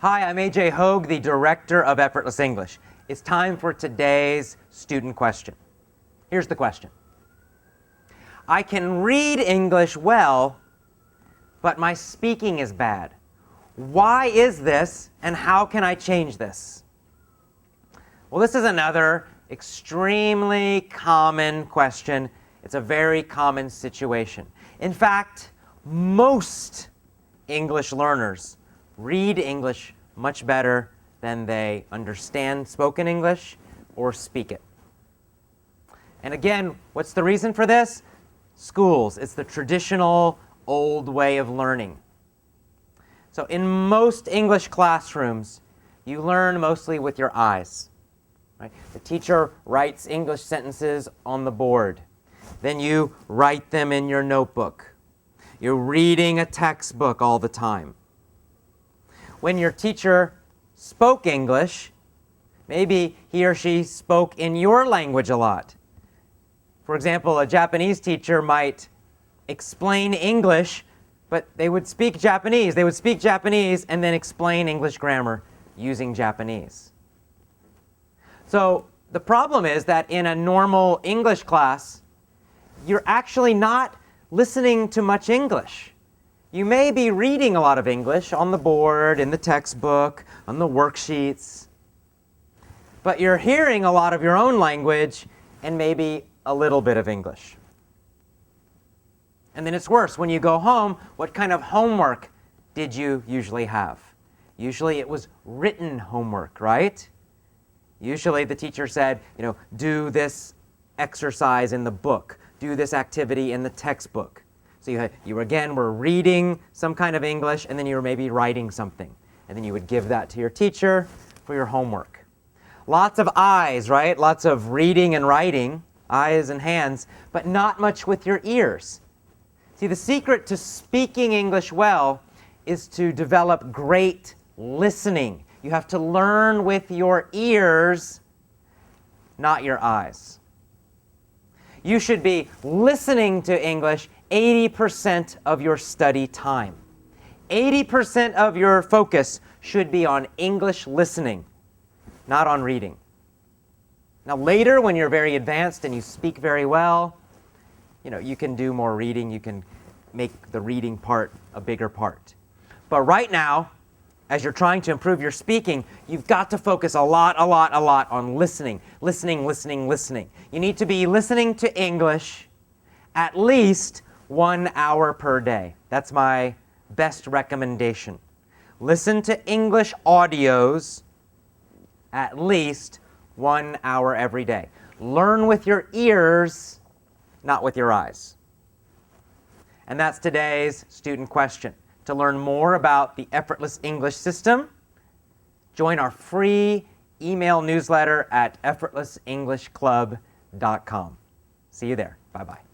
Hi, I'm AJ Hogue, the director of Effortless English. It's time for today's student question. Here's the question. I can read English well, but my speaking is bad. Why is this, and how can I change this? Well, this is another extremely common question. It's a very common situation. In fact, most English learners read English much better than they understand spoken English or speak it. And again, what's the reason for this? Schools. It's the traditional old way of learning. So in most English classrooms, you learn mostly with your eyes. Right? The teacher writes English sentences on the board. Then you write them in your notebook. You're reading a textbook all the time. When your teacher spoke English, maybe he or she spoke in your language a lot. For example, a Japanese teacher might explain English, but they would speak Japanese. They would speak Japanese and then explain English grammar using Japanese. So the problem is that in a normal English class, you're actually not listening to much English. You may be reading a lot of English on the board, in the textbook, on the worksheets, but you're hearing a lot of your own language and maybe a little bit of English. And then it's worse. When you go home, what kind of homework did you usually have? Usually it was written homework, right? Usually the teacher said, do this exercise in the book, do this activity in the textbook. So you again were reading some kind of English, and then you were maybe writing something. And then you would give that to your teacher for your homework. Lots of eyes, right? Lots of reading and writing, eyes and hands, but not much with your ears. See, the secret to speaking English well is to develop great listening. You have to learn with your ears, not your eyes. You should be listening to English 80% of your study time. 80% of your focus should be on English listening, not on reading. Now later, when you're very advanced and you speak very well, you can do more reading. You can make the reading part a bigger part. But right now, as you're trying to improve your speaking, you've got to focus a lot on listening. Listening. You need to be listening to English at least 1 hour per day. That's my best recommendation. Listen to English audios at least 1 hour every day. Learn with your ears, not with your eyes. And that's today's student question. To learn more about the Effortless English system, join our free email newsletter at effortlessenglishclub.com. See you there. Bye-bye.